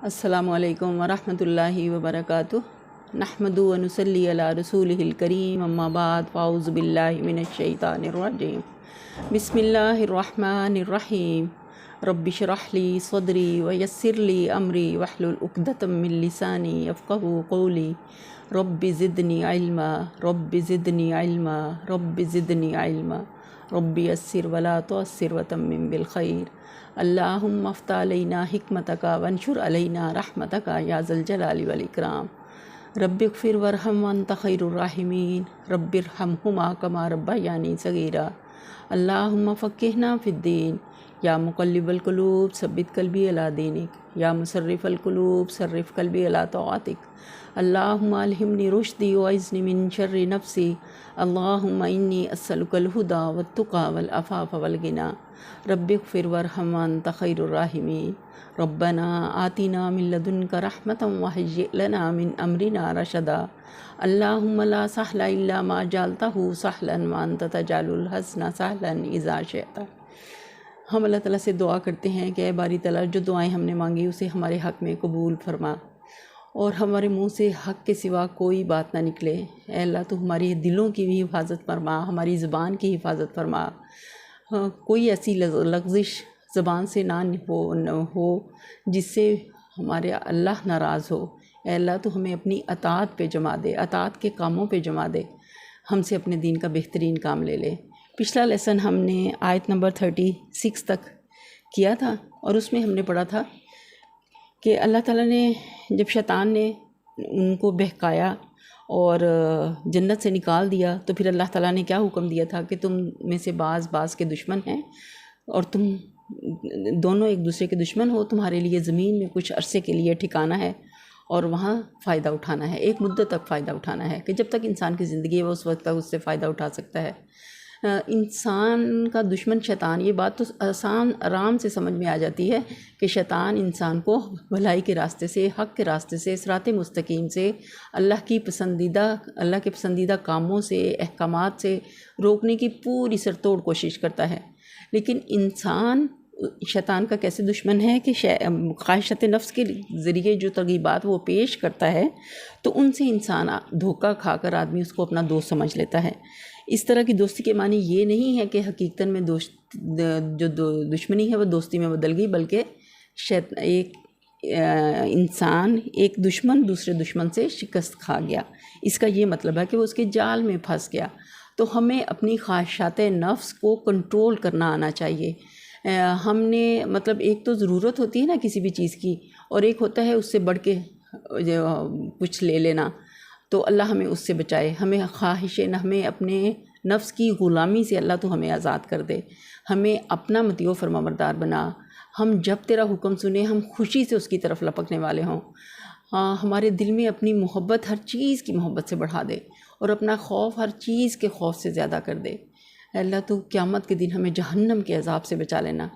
السلام علیکم ورحمۃ اللہ وبرکاتہ۔ نحمدہ و نصلی علی رسولہ الکریم، اما بعد، فاعوذ باللہ من الشیطان الرجیم، بسم اللہ الرحمن الرحیم۔ رب اشرح لی صدری ویسر لی امری واحلل عقدۃ من لسانی یفقہوا قولی۔ رب زدنی علما، رب زدنی علما، رب زدنی علما، رب یسر ولا تعسر وتمم بالخیر۔ اللہم افتح علینا حکمتک وانشر علینا رحمتک یا ذا الجلال والاکرام۔ رب اغفر وارحم وانت خیر الراحمین، رب ارحمہما کما ربیانی صغیرا۔ اللہم فقہنا فی الدین، یا مقلب القلوب ثبت قلبی علی دینک، یا مصرف القلوب صرف قلبی علی طاعتک۔ اللہم الہمنی رشدی واعذنی من شر نفسی۔ اللہم انی اسألک الہدی والتقی والعفاف والغنی۔ رب اغفر وارحم وانت خیر الراحمین۔ ربنا آتنا من لدنک رحمۃ وہیئ لنا من امرنا رشدا۔ اللہم لا سہل الا ما جعلتہ سہلا وانت تجعل الحزن سہلا اذا شئت۔ ہم اللہ تعالیٰ سے دعا کرتے ہیں کہ اے باری تعالیٰ، جو دعائیں ہم نے مانگی اسے ہمارے حق میں قبول فرما، اور ہمارے منہ سے حق کے سوا کوئی بات نہ نکلے۔ اے اللہ، تو ہماری دلوں کی بھی حفاظت فرما، ہماری زبان کی حفاظت فرما۔ کوئی ایسی لغزش زبان سے نہ ہو جس سے ہمارے اللہ ناراض ہو۔ اے اللہ، تو ہمیں اپنی اطاعت پہ جما دے، اطاعت کے کاموں پہ جما دے، ہم سے اپنے دین کا بہترین کام لے لے۔ پچھلا لیسن ہم نے آیت نمبر 36 تک کیا تھا، اور اس میں ہم نے پڑھا تھا کہ اللہ تعالیٰ نے جب شیطان نے ان کو بہکایا اور جنت سے نکال دیا، تو پھر اللہ تعالیٰ نے کیا حکم دیا تھا کہ تم میں سے بعض کے دشمن ہیں، اور تم دونوں ایک دوسرے کے دشمن ہو۔ تمہارے لیے زمین میں کچھ عرصے کے لیے ٹھکانا ہے اور وہاں فائدہ اٹھانا ہے، ایک مدت تک فائدہ اٹھانا ہے، کہ جب تک انسان کی زندگی ہے وہ اس وقت تک اس سے فائدہ اٹھا سکتا ہے۔ انسان کا دشمن شیطان، یہ بات تو آرام سے سمجھ میں آ جاتی ہے کہ شیطان انسان کو بھلائی کے راستے سے، حق کے راستے سے، صراط مستقیم سے، اللہ کے پسندیدہ کاموں سے، احکامات سے روکنے کی پوری سر توڑ کوشش کرتا ہے۔ لیکن انسان شیطان کا کیسے دشمن ہے کہ خواہشات نفس کے ذریعے جو ترغیبات وہ پیش کرتا ہے، تو ان سے انسان دھوکہ کھا کر آدمی اس کو اپنا دوست سمجھ لیتا ہے۔ اس طرح کی دوستی کے معنی یہ نہیں ہے کہ حقیقتاً میں جو دشمنی ہے وہ دوستی میں بدل گئی، بلکہ ایک انسان، ایک دشمن دوسرے دشمن سے شکست کھا گیا۔ اس کا یہ مطلب ہے کہ وہ اس کے جال میں پھنس گیا۔ تو ہمیں اپنی خواہشات نفس کو کنٹرول کرنا آنا چاہیے۔ ہم نے ایک تو ضرورت ہوتی ہے نا کسی بھی چیز کی، اور ایک ہوتا ہے اس سے بڑھ کے کچھ لے لینا۔ تو اللہ ہمیں اس سے بچائے، ہمیں ہمیں اپنے نفس کی غلامی سے اللہ تو ہمیں آزاد کر دے، ہمیں اپنا مطیع و فرما بردار بنا۔ ہم جب تیرا حکم سنیں ہم خوشی سے اس کی طرف لپکنے والے ہوں۔ ہمارے دل میں اپنی محبت ہر چیز کی محبت سے بڑھا دے، اور اپنا خوف ہر چیز کے خوف سے زیادہ کر دے۔ اے اللہ، تو قیامت کے دن ہمیں جہنم کے عذاب سے بچا لینا،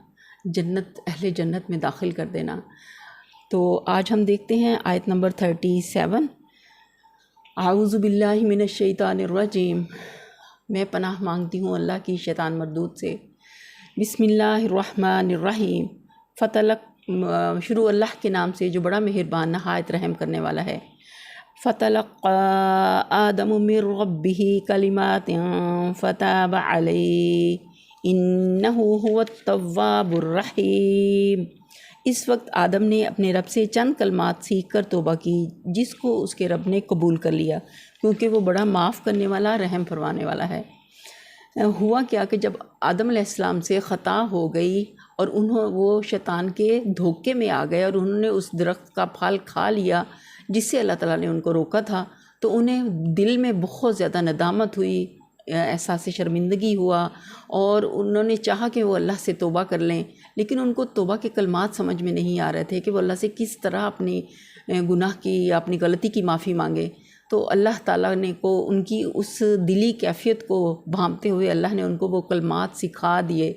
اہل جنت میں داخل کر دینا۔ تو آج ہم دیکھتے ہیں آیت نمبر 37۔ اعوذ باللہ من الشیطان الرجیم، میں پناہ مانگتی ہوں اللہ کی شیطان مردود سے۔ بسم اللہ الرحمن الرحیم۔ شروع اللہ کے نام سے جو بڑا مہربان نہایت رحم کرنے والا ہے۔ فتلقى آدم من ربه كلمات فتاب عليه إنه هو التواب الرحیم۔ اس وقت آدم نے اپنے رب سے چند کلمات سیکھ کر توبہ کی، جس کو اس کے رب نے قبول کر لیا، کیونکہ وہ بڑا معاف کرنے والا، رحم فرمانے والا ہے۔ ہوا کیا کہ جب آدم علیہ السلام سے خطا ہو گئی اور وہ شیطان کے دھوکے میں آ گئے، اور انہوں نے اس درخت کا پھل کھا لیا جس سے اللہ تعالیٰ نے ان کو روکا تھا، تو انہیں دل میں بہت زیادہ ندامت ہوئی، احساس شرمندگی ہوا، اور انہوں نے چاہا کہ وہ اللہ سے توبہ کر لیں، لیکن ان کو توبہ کے کلمات سمجھ میں نہیں آ رہے تھے کہ وہ اللہ سے کس طرح اپنی گناہ کی یا اپنی غلطی کی معافی مانگے۔ تو اللہ تعالیٰ نے ان کی اس دلی کیفیت کو بھانپتے ہوئے اللہ نے ان کو وہ کلمات سکھا دیے۔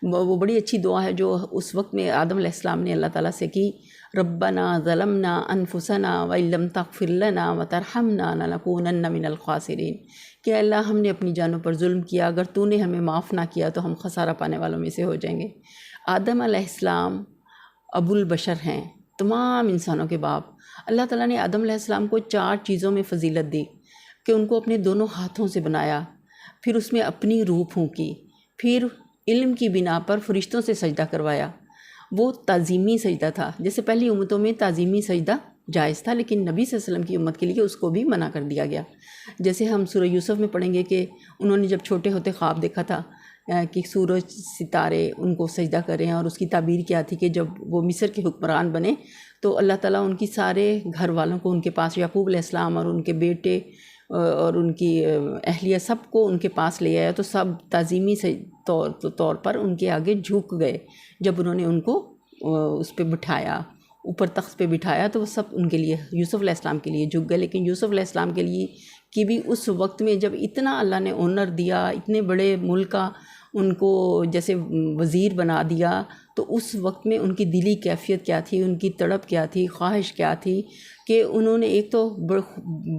وہ بڑی اچھی دعا ہے جو اس وقت میں آدم علیہ السلام نے اللہ تعالیٰ سے کی، ربنا ظلمنا انفسنا وان لم تغفر لنا وترحمنا لنکونن من الخاسرین، کہ اللہ ہم نے اپنی جانوں پر ظلم کیا، اگر تو نے ہمیں معاف نہ کیا تو ہم خسارہ پانے والوں میں سے ہو جائیں گے۔ آدم علیہ السلام ابو البشر ہیں، تمام انسانوں کے باپ۔ اللہ تعالیٰ نے آدم علیہ السلام کو 4 چیزوں میں فضیلت دی کہ ان کو اپنے دونوں ہاتھوں سے بنایا، پھر اس میں اپنی روح پھونکی، پھر علم کی بنا پر فرشتوں سے سجدہ کروایا۔ وہ تعظیمی سجدہ تھا، جیسے پہلی امتوں میں تعظیمی سجدہ جائز تھا، لیکن نبی صلی اللہ علیہ وسلم کی امت کے لیے اس کو بھی منع کر دیا گیا۔ جیسے ہم سورہ یوسف میں پڑھیں گے کہ انہوں نے جب چھوٹے ہوتے خواب دیکھا تھا کہ سورج ستارے ان کو سجدہ کریں، اور اس کی تعبیر کیا تھی کہ جب وہ مصر کے حکمران بنے تو اللہ تعالیٰ ان کی سارے گھر والوں کو ان کے پاس، یعقوب علیہ السلام اور ان کے بیٹے اور ان کی اہلیہ سب کو ان کے پاس لے آیا، تو سب تعظیمی طور پر ان کے آگے جھک گئے۔ جب انہوں نے ان کو اس پہ بٹھایا، اوپر تخت پہ بٹھایا، تو وہ سب ان کے لیے، یوسف علیہ السلام کے لیے جھک گئے۔ لیکن یوسف علیہ السلام کے لیے کہ بھی اس وقت میں جب اتنا اللہ نے آنر دیا، اتنے بڑے ملک کا ان کو جیسے وزیر بنا دیا، تو اس وقت میں ان کی دلی کیفیت کیا تھی، ان کی تڑپ کیا تھی، خواہش کیا تھی کہ انہوں نے ایک تو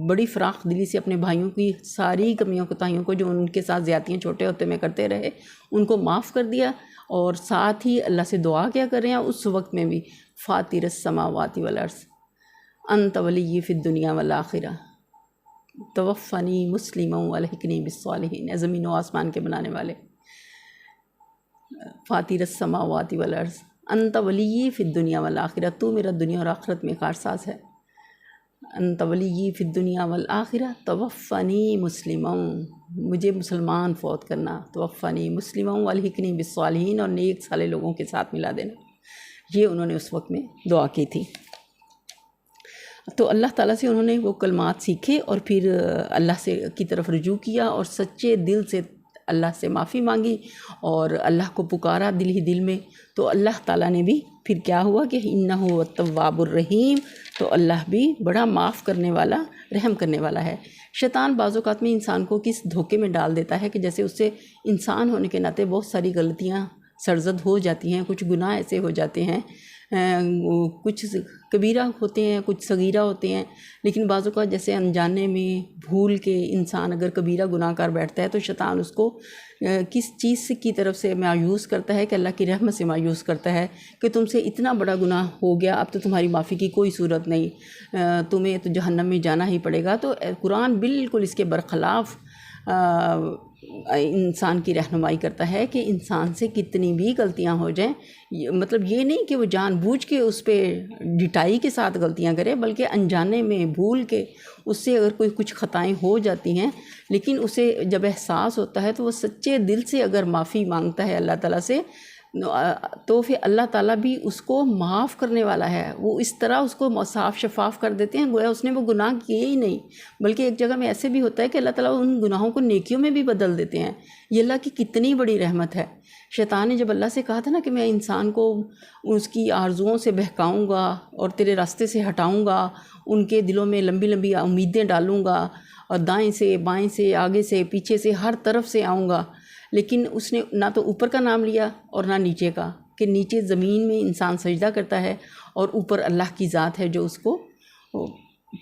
بڑی فراخ دلی سے اپنے بھائیوں کی ساری کمیوں کوتاہیوں کو جو ان کے ساتھ زیادتیاں چھوٹے ہوتے میں کرتے رہے ان کو معاف کر دیا، اور ساتھ ہی اللہ سے دعا کیا کر رہے ہیں اس وقت میں بھی، فاطر السماوات والارض انت ولی فی الدنیا والآخرہ توفنی مسلما والحقنی بالصالحین، زمین و آسمان کے بنانے والے، فاطر السماوات والارض انت ولی فی الدنیا والآخرہ، تو میرا دنیا اور آخرت میں کارساز ہے، انت ولی فی الدنیا والآخرہ توفنی مسلما، مجھے مسلمان فوت کرنا، توفنی مسلما والحقنی بالصالحین، اور نیک صالح لوگوں کے ساتھ ملا دینا۔ یہ انہوں نے اس وقت میں دعا کی تھی۔ تو اللہ تعالیٰ سے انہوں نے وہ کلمات سیکھے، اور پھر اللہ سے کی طرف رجوع کیا، اور سچے دل سے اللہ سے معافی مانگی، اور اللہ کو پکارا دل ہی دل میں، تو اللہ تعالیٰ نے بھی پھر کیا ہوا کہ انہ التواب الرحیم، تو اللہ بھی بڑا معاف کرنے والا، رحم کرنے والا ہے۔ شیطان بعض اوقات میں انسان کو کس دھوکے میں ڈال دیتا ہے کہ جیسے اس سے انسان ہونے کے ناطے بہت ساری غلطیاں سرزد ہو جاتی ہیں، کچھ گناہ ایسے ہو جاتے ہیں، کچھ کبیرہ ہوتے ہیں، کچھ صغیرہ ہوتے ہیں، لیکن بعض اوقات جیسے انجانے میں بھول کے انسان اگر کبیرہ گناہ کر بیٹھتا ہے تو شیطان اس کو کس چیز کی طرف سے مایوس کرتا ہے کہ اللہ کی رحمت سے مایوس کرتا ہے کہ تم سے اتنا بڑا گناہ ہو گیا، اب تو تمہاری معافی کی کوئی صورت نہیں، تمہیں تو جہنم میں جانا ہی پڑے گا۔ تو قرآن بالکل اس کے برخلاف انسان کی رہنمائی کرتا ہے کہ انسان سے کتنی بھی غلطیاں ہو جائیں، مطلب یہ نہیں کہ وہ جان بوجھ کے اس پہ ڈٹائی کے ساتھ غلطیاں کرے، بلکہ انجانے میں بھول کے اس سے اگر کوئی کچھ خطائیں ہو جاتی ہیں، لیکن اسے جب احساس ہوتا ہے تو وہ سچے دل سے اگر معافی مانگتا ہے اللہ تعالیٰ سے، تو پھر اللہ تعالیٰ بھی اس کو معاف کرنے والا ہے۔ وہ اس طرح اس کو صاف شفاف کر دیتے ہیں گویا اس نے وہ گناہ کیے ہی نہیں، بلکہ ایک جگہ میں ایسے بھی ہوتا ہے کہ اللہ تعالیٰ ان گناہوں کو نیکیوں میں بھی بدل دیتے ہیں۔ یہ اللہ کی کتنی بڑی رحمت ہے۔ شیطان نے جب اللہ سے کہا تھا نا کہ میں انسان کو اس کی آرزوؤں سے بہکاؤں گا اور تیرے راستے سے ہٹاؤں گا، ان کے دلوں میں لمبی لمبی امیدیں ڈالوں گا، اور دائیں سے بائیں سے آگے سے پیچھے سے ہر طرف سے آؤں گا، لیکن اس نے نہ تو اوپر کا نام لیا اور نہ نیچے کا، کہ نیچے زمین میں انسان سجدہ کرتا ہے اور اوپر اللہ کی ذات ہے جو اس کو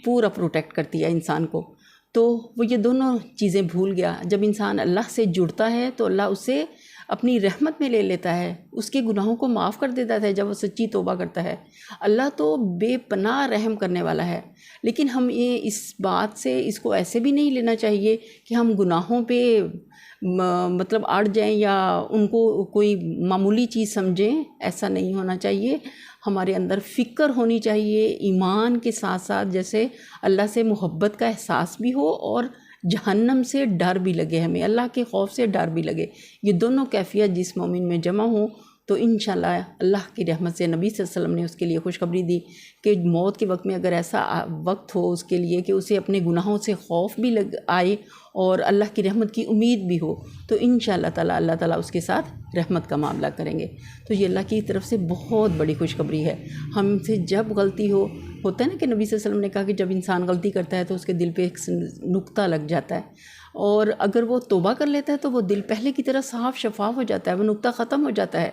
پورا پروٹیکٹ کرتی ہے انسان کو۔ تو وہ یہ دونوں چیزیں بھول گیا۔ جب انسان اللہ سے جڑتا ہے تو اللہ اسے اپنی رحمت میں لے لیتا ہے، اس کے گناہوں کو معاف کر دیتا ہے جب وہ سچی توبہ کرتا ہے۔ اللہ تو بے پناہ رحم کرنے والا ہے، لیکن ہم یہ اس بات سے اس کو ایسے بھی نہیں لینا چاہیے کہ ہم گناہوں پہ مطلب اڑ جائیں یا ان کو کوئی معمولی چیز سمجھیں، ایسا نہیں ہونا چاہیے۔ ہمارے اندر فکر ہونی چاہیے ایمان کے ساتھ ساتھ، جیسے اللہ سے محبت کا احساس بھی ہو اور جہنم سے ڈر بھی لگے، ہمیں اللہ کے خوف سے ڈر بھی لگے۔ یہ دونوں کیفیت جس مومن میں جمع ہوں تو انشاءاللہ اللہ کی رحمت سے نبی صلی اللہ علیہ وسلم نے اس کے لیے خوشخبری دی کہ موت کے وقت میں اگر ایسا وقت ہو اس کے لیے کہ اسے اپنے گناہوں سے خوف بھی آئے اور اللہ کی رحمت کی امید بھی ہو، تو انشاءاللہ تعالیٰ اللہ تعالیٰ اس کے ساتھ رحمت کا معاملہ کریں گے۔ تو یہ اللہ کی طرف سے بہت بڑی خوشخبری ہے۔ ہم سے جب غلطی ہوتا ہے نا کہ نبی صلی اللہ علیہ وسلم نے کہا کہ جب انسان غلطی کرتا ہے تو اس کے دل پہ ایک نقطہ لگ جاتا ہے، اور اگر وہ توبہ کر لیتا ہے تو وہ دل پہلے کی طرح صاف شفاف ہو جاتا ہے، وہ نقطہ ختم ہو جاتا ہے۔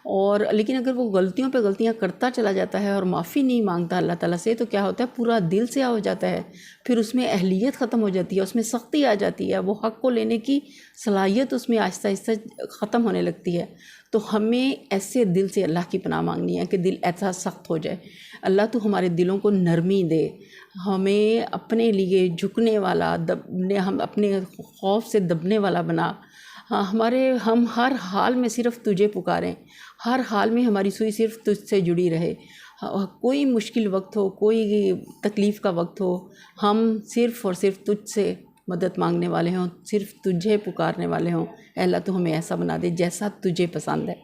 اور لیکن اگر وہ غلطیوں پہ غلطیاں کرتا چلا جاتا ہے اور معافی نہیں مانگتا اللہ تعالیٰ سے، تو کیا ہوتا ہے، پورا دل سے ہو جاتا ہے، پھر اس میں اہلیت ختم ہو جاتی ہے، اس میں سختی آ جاتی ہے، وہ حق کو لینے کی صلاحیت اس میں آہستہ آہستہ ختم ہونے لگتی ہے۔ تو ہمیں ایسے دل سے اللہ کی پناہ مانگنی ہے کہ دل ایسا سخت ہو جائے۔ اللہ تو ہمارے دلوں کو نرمی دے، ہمیں اپنے لیے جھکنے والا، ہم اپنے خوف سے دبنے والا بنا، ہم ہر حال میں صرف تجھے پکاریں، ہر حال میں ہماری سوئی صرف تجھ سے جڑی رہے۔ کوئی مشکل وقت ہو، کوئی تکلیف کا وقت ہو، ہم صرف اور صرف تجھ سے مدد مانگنے والے ہوں، صرف تجھے پکارنے والے ہوں۔ اے اللہ تو ہمیں ایسا بنا دے جیسا تجھے پسند ہے۔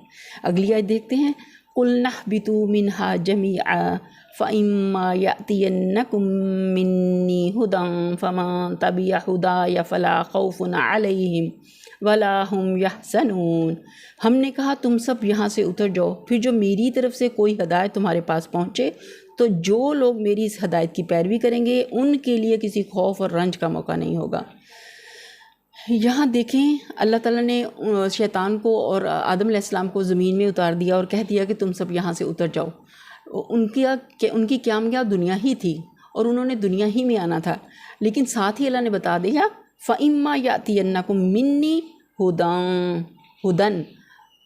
اگلی آیت دیکھتے ہیں، قُلْ نَهْبِطُوا مِنْهَا جَمِيعًا فَإِمَّا يَأْتِيَنَّكُم مِّنِّي هُدًى فَمَن تَبِعَ هُدَايَ فَلَا خَوْفٌ عَلَيْهِمْ وَلَا هُمْ يَحْزَنُونَ۔ ہم نے کہا تم سب یہاں سے اتر جاؤ، پھر جو میری طرف سے کوئی ہدایت تمہارے پاس پہنچے تو جو لوگ میری اس ہدایت کی پیروی کریں گے ان کے لیے کسی خوف اور رنج کا موقع نہیں ہوگا۔ یہاں دیکھیں اللہ تعالیٰ نے شیطان کو اور آدم علیہ السلام کو زمین میں اتار دیا اور کہہ دیا کہ تم سب یہاں سے اتر جاؤ۔ ان کی قیام دنیا ہی تھی اور انہوں نے دنیا ہی میں آنا تھا، لیکن ساتھ ہی اللہ نے بتا دیا فَإِمَّا يَأْتِيَنَّكُم مِّنِّي هُدًى،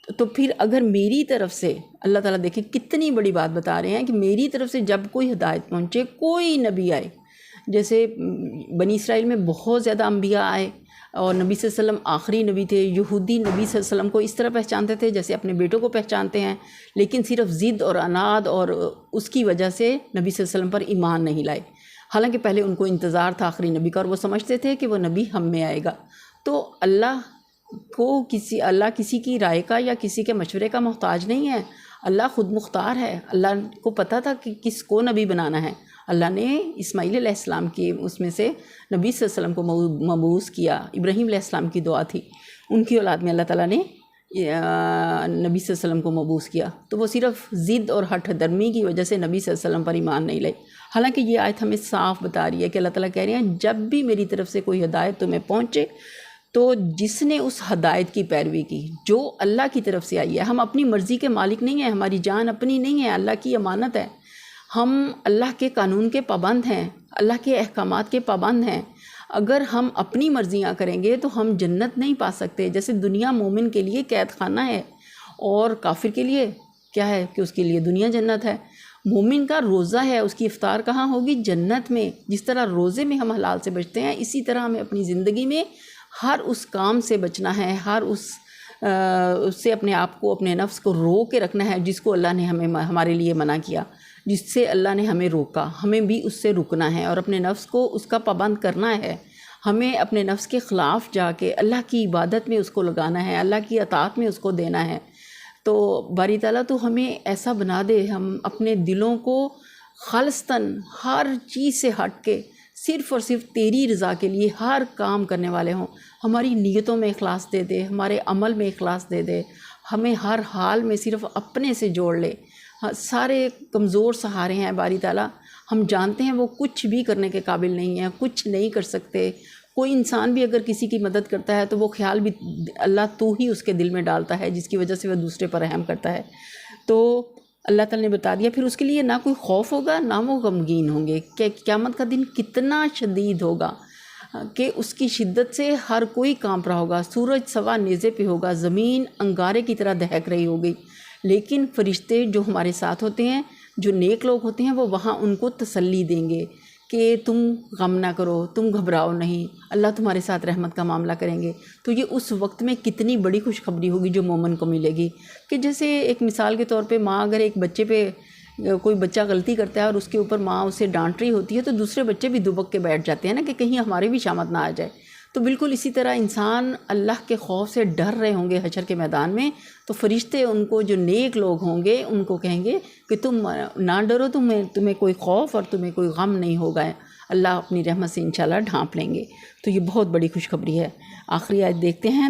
تو پھر اگر میری طرف سے، اللہ تعالیٰ دیکھیں کتنی بڑی بات بتا رہے ہیں کہ میری طرف سے جب کوئی ہدایت پہنچے، کوئی نبی آئے، جیسے بنی اسرائیل میں بہت زیادہ انبیاء آئے اور نبی صلی اللہ علیہ وسلم آخری نبی تھے۔ یہودی نبی صلی اللہ علیہ وسلم کو اس طرح پہچانتے تھے جیسے اپنے بیٹوں کو پہچانتے ہیں، لیکن صرف ضد اور عناد اور اس کی وجہ سے نبی صلی اللہ علیہ وسلم پر ایمان نہیں لائے، حالانکہ پہلے ان کو انتظار تھا آخری نبی کا اور وہ سمجھتے تھے کہ وہ نبی ہم میں آئے گا۔ تو اللہ کسی کی رائے کا یا کسی کے مشورے کا محتاج نہیں ہے، اللہ خود مختار ہے۔ اللہ کو پتہ تھا کہ کس کو نبی بنانا ہے۔ اللہ نے اسماعیل علیہ السلام کی اس میں سے نبی صلی اللہ علیہ وسلم کو مبعوث کیا۔ ابراہیم علیہ السلام کی دعا تھی، ان کی اولاد میں اللہ تعالیٰ نے نبی صلی اللہ علیہ وسلم کو مبعوث کیا، تو وہ صرف ضد اور ہٹ درمی کی وجہ سے نبی صلی اللہ علیہ وسلم پر ایمان نہیں لائے۔ حالانکہ یہ آیت ہمیں صاف بتا رہی ہے کہ اللہ تعالیٰ کہہ رہے ہیں جب بھی میری طرف سے کوئی ہدایت تمہیں پہنچے تو جس نے اس ہدایت کی پیروی کی جو اللہ کی طرف سے آئی ہے، ہم اپنی مرضی کے مالک نہیں ہیں، ہماری جان اپنی نہیں ہے، اللہ کی امانت ہے، ہم اللہ کے قانون کے پابند ہیں، اللہ کے احکامات کے پابند ہیں۔ اگر ہم اپنی مرضیاں کریں گے تو ہم جنت نہیں پا سکتے۔ جیسے دنیا مومن کے لیے قید خانہ ہے اور کافر کے لیے کیا ہے کہ اس کے لیے دنیا جنت ہے۔ مومن کا روزہ ہے، اس کی افطار کہاں ہوگی؟ جنت میں۔ جس طرح روزے میں ہم حلال سے بچتے ہیں، اسی طرح ہمیں اپنی زندگی میں ہر اس کام سے بچنا ہے، ہر اس سے اپنے آپ کو، اپنے نفس کو رو کے رکھنا ہے جس کو اللہ نے ہمارے لیے منع کیا، جس سے اللہ نے ہمیں روکا، ہمیں بھی اس سے رکنا ہے اور اپنے نفس کو اس کا پابند کرنا ہے۔ ہمیں اپنے نفس کے خلاف جا کے اللہ کی عبادت میں اس کو لگانا ہے، اللہ کی اطاعت میں اس کو دینا ہے۔ تو باری تعالیٰ تو ہمیں ایسا بنا دے، ہم اپنے دلوں کو خالصتاً ہر چیز سے ہٹ کے صرف اور صرف تیری رضا کے لیے ہر کام کرنے والے ہوں۔ ہماری نیتوں میں اخلاص دے دے، ہمارے عمل میں اخلاص دے دے، ہمیں ہر حال میں صرف اپنے سے جوڑ لے۔ سارے کمزور سہارے ہیں باری تعالیٰ، ہم جانتے ہیں وہ کچھ بھی کرنے کے قابل نہیں ہیں، کچھ نہیں کر سکتے۔ کوئی انسان بھی اگر کسی کی مدد کرتا ہے تو وہ خیال بھی اللہ تو ہی اس کے دل میں ڈالتا ہے، جس کی وجہ سے وہ دوسرے پر رحم کرتا ہے۔ تو اللہ تعالیٰ نے بتا دیا پھر اس کے لیے نہ کوئی خوف ہوگا نہ وہ غمگین ہوں گے کہ قیامت کا دن کتنا شدید ہوگا، کہ اس کی شدت سے ہر کوئی کانپ رہا ہوگا، سورج سوا نیزے پہ ہوگا، زمین انگارے کی طرح دہک رہی ہوگی، لیکن فرشتے جو ہمارے ساتھ ہوتے ہیں، جو نیک لوگ ہوتے ہیں، وہ وہاں ان کو تسلی دیں گے کہ تم غم نہ کرو، تم گھبراؤ نہیں، اللہ تمہارے ساتھ رحمت کا معاملہ کریں گے۔ تو یہ اس وقت میں کتنی بڑی خوشخبری ہوگی جو مومن کو ملے گی، کہ جیسے ایک مثال کے طور پہ ماں اگر ایک بچے پہ، کوئی بچہ غلطی کرتا ہے اور اس کے اوپر ماں اسے ڈانٹ رہی ہوتی ہے تو دوسرے بچے بھی دبک کے بیٹھ جاتے ہیں نا کہ کہیں ہمارے بھی شامت نہ آ جائے۔ تو بالکل اسی طرح انسان اللہ کے خوف سے ڈر رہے ہوں گے حشر کے میدان میں، تو فرشتے ان کو، جو نیک لوگ ہوں گے، ان کو کہیں گے کہ تم نہ ڈرو، تمہیں کوئی خوف اور تمہیں کوئی غم نہیں ہوگا، اللہ اپنی رحمت سے انشاءاللہ ڈھانپ لیں گے۔ تو یہ بہت بڑی خوشخبری ہے۔ آخری آیت دیکھتے ہیں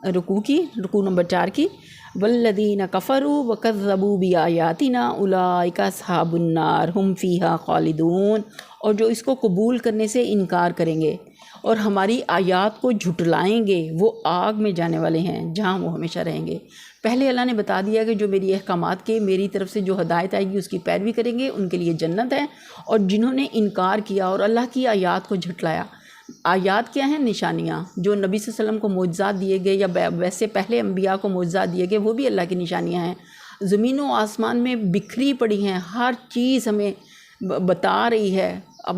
رکوع نمبر 4 کی۔ والذین کفروا وکذبوا بآیاتنا اولئک اصحاب النار ہم فیہا خالدون، اور جو اس کو قبول کرنے سے انکار کریں گے اور ہماری آیات کو جھٹلائیں گے وہ آگ میں جانے والے ہیں جہاں وہ ہمیشہ رہیں گے۔ پہلے اللہ نے بتا دیا کہ جو میری احکامات کے میری طرف سے جو ہدایت آئے گی اس کی پیروی کریں گے ان کے لیے جنت ہے، اور جنہوں نے انکار کیا اور اللہ کی آیات کو جھٹلایا۔ آیات کیا ہیں؟ نشانیاں جو نبی صلی اللہ علیہ وسلم کو معجزات دیے گئے یا ویسے پہلے انبیاء کو معجزات دیے گئے وہ بھی اللہ کی نشانیاں ہیں۔ زمین و آسمان میں بکھری پڑی ہیں، ہر چیز ہمیں بتا رہی ہے۔ اب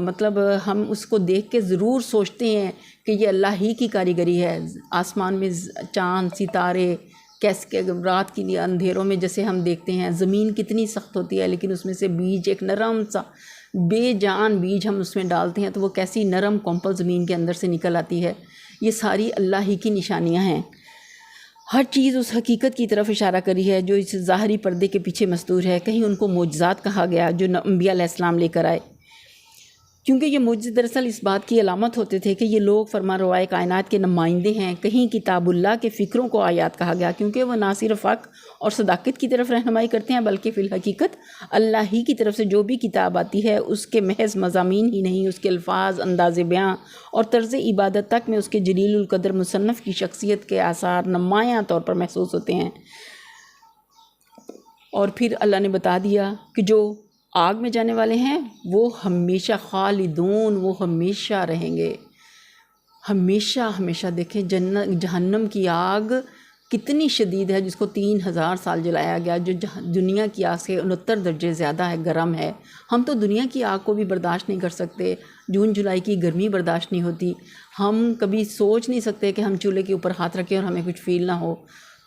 مطلب ہم اس کو دیکھ کے ضرور سوچتے ہیں کہ یہ اللہ ہی کی کاریگری ہے۔ آسمان میں چاند ستارے کیسے رات کی اندھیروں میں جیسے ہم دیکھتے ہیں، زمین کتنی سخت ہوتی ہے لیکن اس میں سے بیج ایک نرم سا بے جان بیج ہم اس میں ڈالتے ہیں تو وہ کیسی نرم کومپل زمین کے اندر سے نکل آتی ہے۔ یہ ساری اللہ ہی کی نشانیاں ہیں۔ ہر چیز اس حقیقت کی طرف اشارہ کری ہے جو اس ظاہری پردے کے پیچھے مستور ہے۔ کہیں ان کو معجزات کہا گیا جو انبیاء علیہ السلام لے کر آئے، کیونکہ یہ معجزے دراصل اس بات کی علامت ہوتے تھے کہ یہ لوگ فرما روائے کائنات کے نمائندے ہیں۔ کہیں کتاب اللہ کے فکروں کو آیات کہا گیا کیونکہ وہ نہ صرف حق اور صداقت کی طرف رہنمائی کرتے ہیں بلکہ فی الحقیقت اللہ ہی کی طرف سے جو بھی کتاب آتی ہے اس کے محض مضامین ہی نہیں، اس کے الفاظ، انداز بیاں اور طرز عبادت تک میں اس کے جلیل القدر مصنف کی شخصیت کے آثار نمایاں طور پر محسوس ہوتے ہیں۔ اور پھر اللہ نے بتا دیا کہ جو آگ میں جانے والے ہیں وہ ہمیشہ خالدون، وہ ہمیشہ رہیں گے، ہمیشہ ہمیشہ۔ دیکھیں جہنم کی آگ کتنی شدید ہے، جس کو 3000 سال جلایا گیا، جو دنیا کی آگ سے 69 درجے زیادہ ہے، گرم ہے۔ ہم تو دنیا کی آگ کو بھی برداشت نہیں کر سکتے، جون جولائی کی گرمی برداشت نہیں ہوتی، ہم کبھی سوچ نہیں سکتے کہ ہم چولہے کے اوپر ہاتھ رکھیں اور ہمیں کچھ فیل نہ ہو،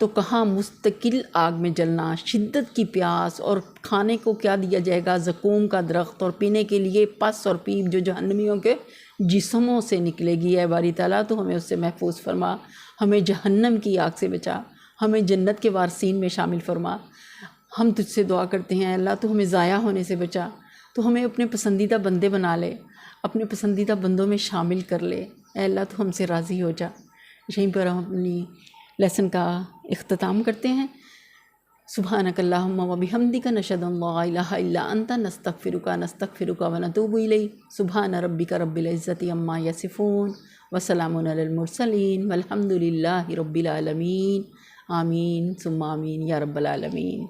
تو کہاں مستقل آگ میں جلنا، شدت کی پیاس، اور کھانے کو کیا دیا جائے گا؟ زقوم کا درخت، اور پینے کے لیے پس اور پیپ جو جہنمیوں کے جسموں سے نکلے گی۔ اے باری تعالیٰ تو ہمیں اس سے محفوظ فرما، ہمیں جہنم کی آگ سے بچا، ہمیں جنت کے وارثین میں شامل فرما۔ ہم تجھ سے دعا کرتے ہیں اللہ تو ہمیں ضائع ہونے سے بچا، تو ہمیں اپنے پسندیدہ بندے بنا لے، اپنے پسندیدہ بندوں میں شامل کر لے۔ اے اللہ تو ہم سے راضی ہو جا۔ یہیں پر ہم اپنی لیسن کا اختتام کرتے ہیں۔ سبحانک اللہم و بحمدک نشہد ان لا الہ الا انت نستغفرک و نتوب الیک۔ سبحان ربک رب العزت عما یصفون وسلام علی المرسلین والحمد للہ رب العالمین۔ آمین ثم آمین یا رب العالمین۔